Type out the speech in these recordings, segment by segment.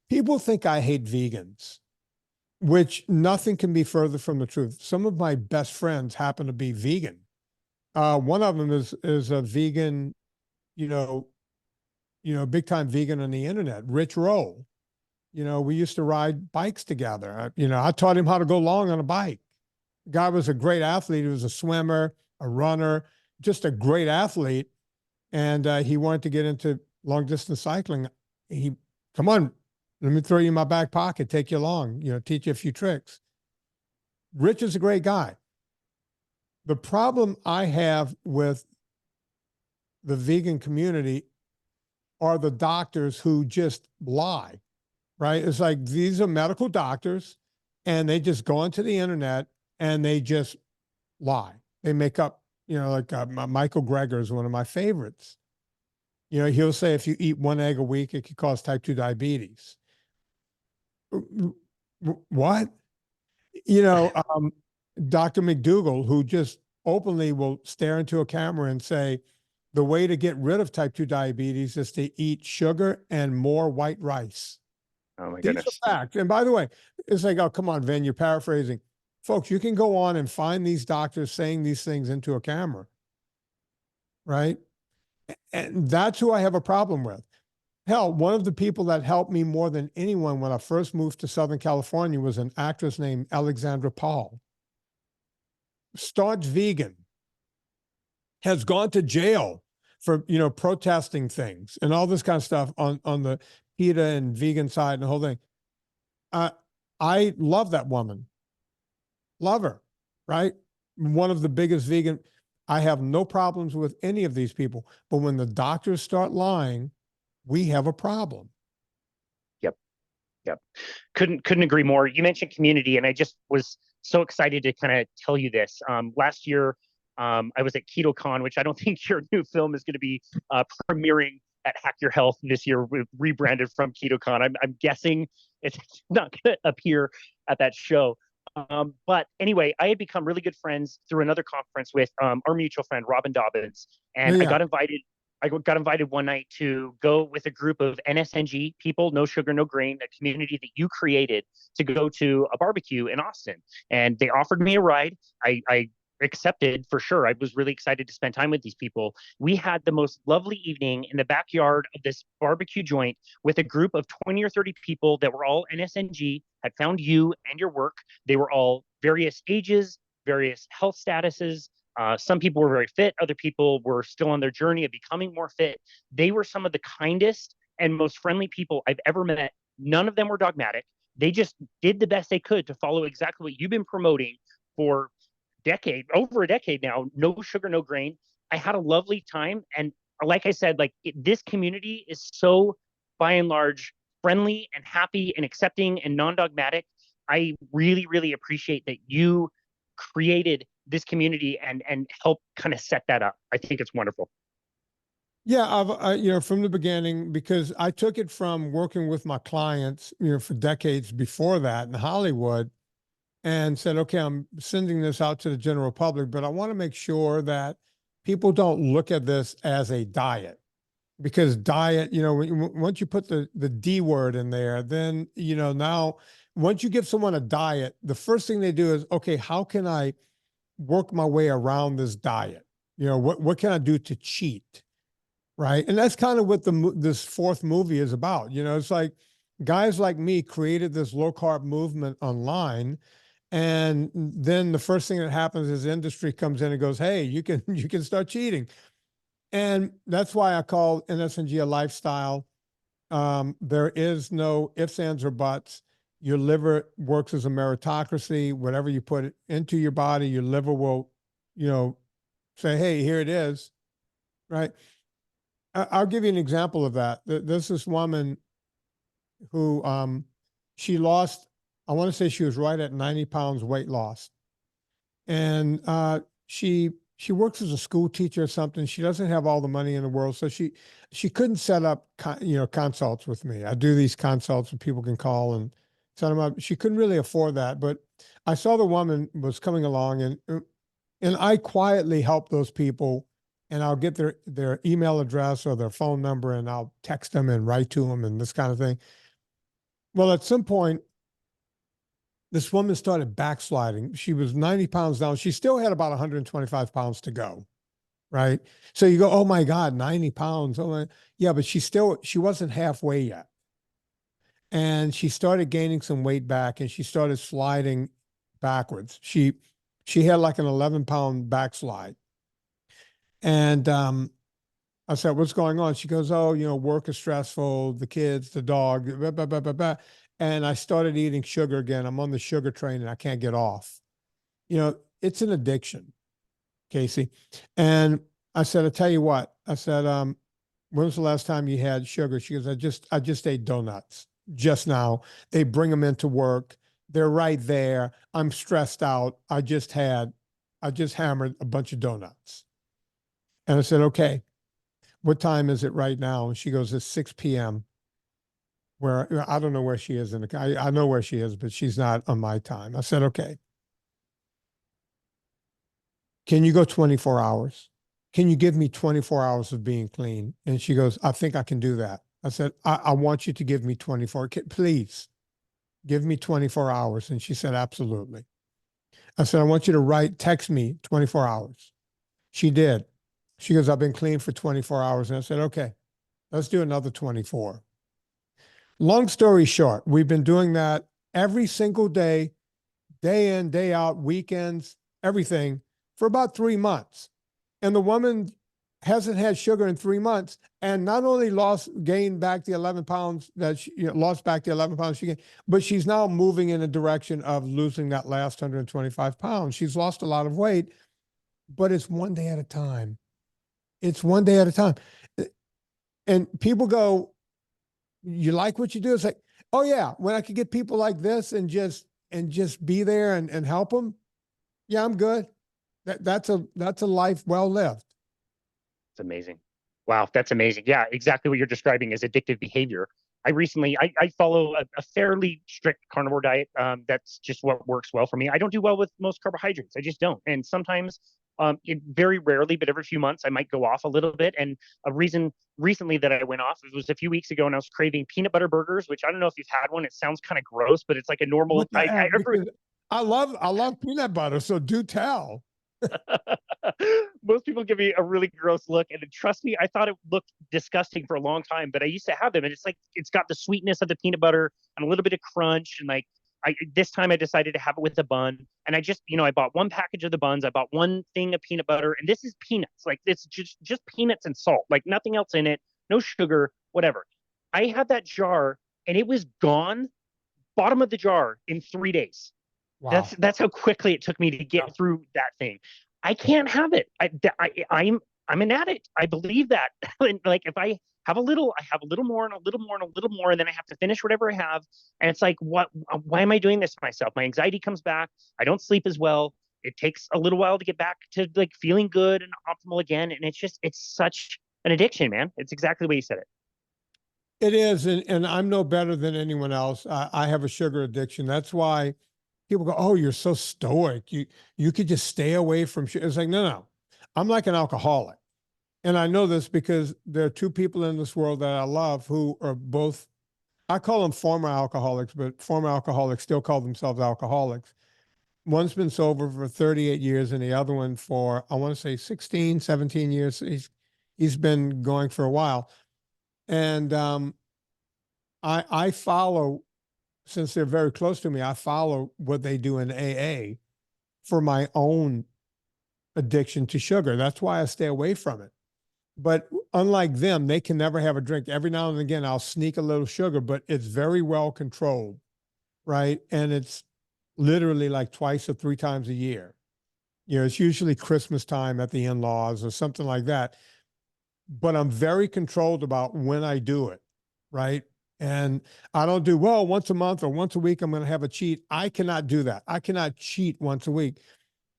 People think I hate vegans, which nothing can be further from the truth. Some of my best friends happen to be vegan. One of them is a vegan, you know, big time vegan on the internet, Rich Roll. We used to ride bikes together. I taught him how to go long on a bike. The guy was a great athlete. He was a swimmer, a runner, just a great athlete. And he wanted to get into long distance cycling. Come on, let me throw you in my back pocket, take you along, teach you a few tricks. Rich is a great guy. The problem I have with the vegan community are the doctors who just lie, right? It's like these are medical doctors and they just go onto the internet and they just lie. They make up, like Michael Greger is one of my favorites. He'll say if you eat one egg a week, it could cause type 2 diabetes. What? Dr. McDougall, who just openly will stare into a camera and say, the way to get rid of type 2 diabetes is to eat sugar and more white rice. Oh my These goodness. are facts. And by the way, it's like, oh, come on, Vin, you're paraphrasing. Folks, you can go on and find these doctors saying these things into a camera, right? And that's who I have a problem with. Hell, one of the people that helped me more than anyone when I first moved to Southern California was an actress named Alexandra Paul. Staunch vegan, has gone to jail for, protesting things and all this kind of stuff on the PETA and vegan side and the whole thing. I love that woman. Love her, right? One of the biggest vegan. I have no problems with any of these people, but when the doctors start lying, we have a problem. Yep. Couldn't agree more. You mentioned community, and I just was so excited to kind of tell you this. Last year, I was at KetoCon, which I don't think your new film is going to be premiering at Hack Your Health this year, rebranded from KetoCon. I'm guessing it's not going to appear at that show. But anyway, I had become really good friends through another conference with our mutual friend, Robin Dobbins. And Yeah. I got invited one night to go with a group of NSNG people, no sugar, no grain, a community that you created, to go to a barbecue in Austin. And they offered me a ride. I accepted for sure. I was really excited to spend time with these people. We had the most lovely evening in the backyard of this barbecue joint with a group of 20 or 30 people that were all NSNG, had found you and your work. They were all various ages, various health statuses. Some people were very fit. Other people were still on their journey of becoming more fit. They were some of the kindest and most friendly people I've ever met. None of them were dogmatic. They just did the best they could to follow exactly what you've been promoting for over a decade now. No sugar, no grain. I had a lovely time. And like I said, this community is so, by and large, friendly and happy and accepting and non-dogmatic. I really, really appreciate that you created this community and help kind of set that up. I think it's wonderful. Yeah, I've from the beginning, because I took it from working with my clients, for decades before that in Hollywood, and said, okay, I'm sending this out to the general public, but I want to make sure that people don't look at this as a diet, because diet, once you put the D word in there, then, now once you give someone a diet, the first thing they do is, okay, how can I work my way around this diet? What can I do to cheat? Right. And that's kind of what this fourth movie is about. It's like guys like me created this low carb movement online. And then the first thing that happens is industry comes in and goes, hey, you can start cheating. And that's why I call NSNG a lifestyle. There is no ifs, ands, or buts. Your liver works as a meritocracy. Whatever you put into your body, your liver will, say, hey, here it is. Right. I'll give you an example of that. There's this woman who she lost, I want to say she was right at 90 pounds weight loss. And she works as a school teacher or something. She doesn't have all the money in the world. So she couldn't set up, consults with me. I do these consults where people can call and set them up. She couldn't really afford that. But I saw the woman was coming along, and I quietly help those people. And I'll get their email address or their phone number, and I'll text them and write to them and this kind of thing. Well, at some point, this woman started backsliding. She was 90 pounds down. She still had about 125 pounds to go. Right. So you go, oh my God, 90 pounds. Oh my, yeah, but she wasn't halfway yet. And she started gaining some weight back and she started sliding backwards. She had like an 11-pound backslide. And I said, what's going on? She goes, oh, work is stressful, the kids, the dog, blah, blah, blah, blah, blah. And I started eating sugar again. I'm on the sugar train and I can't get off. It's an addiction, Casey. And I said, I tell you what, I said, when was the last time you had sugar? She goes, I just ate donuts just now. They bring them into work. They're right there. I'm stressed out. I just hammered a bunch of donuts. And I said, okay, what time is it right now? And she goes, it's 6 p.m. Where I don't know where she is I know where she is, but she's not on my time. I said, okay, can you go 24 hours? Can you give me 24 hours of being clean? And she goes, I think I can do that. I said, I want you to give me 24, please give me 24 hours. And she said, absolutely. I said, I want you to text me 24 hours. She did. She goes, I've been clean for 24 hours. And I said, okay, let's do another 24. Long story short, we've been doing that every single day in, day out, weekends, everything for about 3 months. And the woman hasn't had sugar in 3 months and not only gained back the 11 pounds that she lost back the 11 pounds she gained, but she's now moving in a direction of losing that last 125 pounds. She's lost a lot of weight, but it's one day at a time. It's one day at a time. And people go, you like what you do? It's like, oh yeah, when I could get people like this and just be there and help them. Yeah, I'm good. That's a life well lived. It's amazing. Wow, that's amazing. Yeah, exactly what you're describing is addictive behavior. I follow a fairly strict carnivore diet. That's just what works well for me. I don't do well with most carbohydrates. I just don't. And sometimes, very rarely, but every few months, I might go off a little bit. And a reason recently that I went off, it was a few weeks ago, and I was craving peanut butter burgers, which I don't know if you've had one. It sounds kind of gross, but it's like a normal. What the heck? I love peanut butter, so do tell. Most people give me a really gross look, and trust me, I thought it looked disgusting for a long time, but I used to have them, and it's like it's got the sweetness of the peanut butter and a little bit of crunch, and like this time I decided to have it with a bun, and I just I bought one package of the buns, I bought one thing of peanut butter, and this is peanuts, like it's just peanuts and salt, like nothing else in it, no sugar, whatever. I had that jar, and it was gone, bottom of the jar in 3 days. Wow. That's how quickly it took me to get through that thing. I can't have it. I'm an addict. I believe that. And like if I have a little, I have a little more and a little more and a little more, and then I have to finish whatever I have. And it's like, what? Why am I doing this to myself? My anxiety comes back. I don't sleep as well. It takes a little while to get back to like feeling good and optimal again. And it's such an addiction, man. It's exactly the way you said it. It is, and I'm no better than anyone else. I have a sugar addiction. That's why people go, oh, you're so stoic. You could just stay away from sugar. It's like, no. I'm like an alcoholic. And I know this because there are two people in this world that I love who are both, I call them former alcoholics, but former alcoholics still call themselves alcoholics. One's been sober for 38 years and the other one for, I want to say 16, 17 years. He's been going for a while. And I follow, since they're very close to me, I follow what they do in AA for my own addiction to sugar. That's why I stay away from it. But unlike them, they can never have a drink. Every now and again, I'll sneak a little sugar, but it's very well controlled, right? And it's literally like twice or 3 times a year. It's usually Christmas time at the in-laws or something like that. But I'm very controlled about when I do it, right? And I don't do, well, once a month or once a week, I'm going to have a cheat. I cannot do that. I cannot cheat once a week.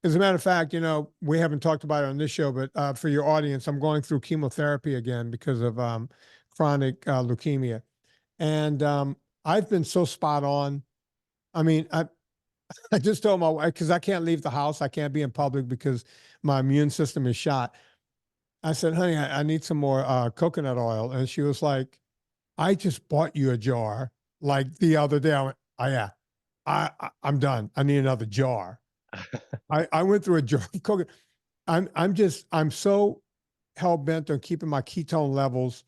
As a matter of fact, we haven't talked about it on this show, but for your audience, I'm going through chemotherapy again because of chronic leukemia. And I've been so spot on. I mean, I just told my wife, because I can't leave the house. I can't be in public because my immune system is shot. I said, honey, I need some more coconut oil. And she was like, I just bought you a jar like the other day. I went, oh yeah, I'm done. I need another jar. I went through a jar of coconut. I'm so hell bent on keeping my ketone levels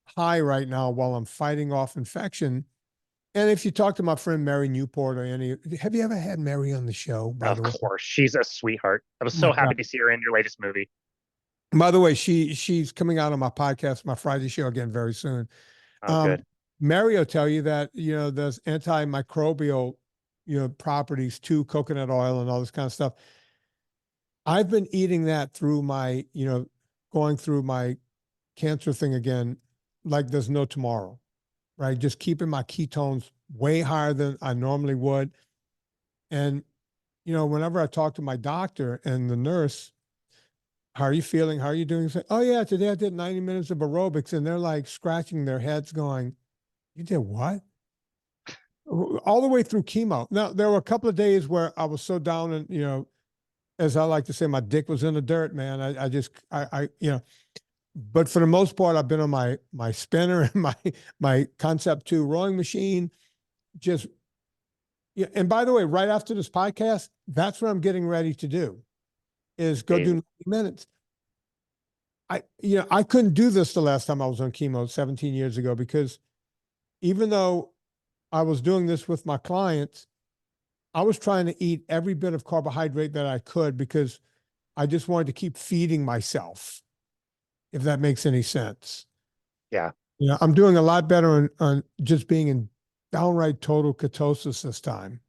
high right now while I'm fighting off infection. And if you talk to my friend Mary Newport or any, have you ever had Mary on the show, by Of the way? course, she's a sweetheart. I was My so happy God. to see her in your latest movie. By the way, she's coming out on my podcast, my Friday show again very soon. Oh, Um, good. Mary will tell you that, there's antimicrobial, properties to coconut oil and all this kind of stuff. I've been eating that through my, going through my cancer thing again, like there's no tomorrow, right? Just keeping my ketones way higher than I normally would. And, whenever I talk to my doctor and the nurse, how are you feeling? How are you doing? Say, oh yeah, today I did 90 minutes of aerobics, and they're like scratching their heads going, you did what? All the way through chemo. Now, there were a couple of days where I was so down and, as I like to say, my dick was in the dirt, man. But for the most part, I've been on my spinner and my Concept 2 rowing machine. Just, yeah. And by the way, right after this podcast, that's what I'm getting ready to do, is go do Amazing. 90 minutes. I couldn't do this the last time I was on chemo 17 years ago, because even though I was doing this with my clients, I was trying to eat every bit of carbohydrate that I could, because I just wanted to keep feeding myself, if that makes any sense. Yeah. I'm doing a lot better on just being in downright total ketosis this time.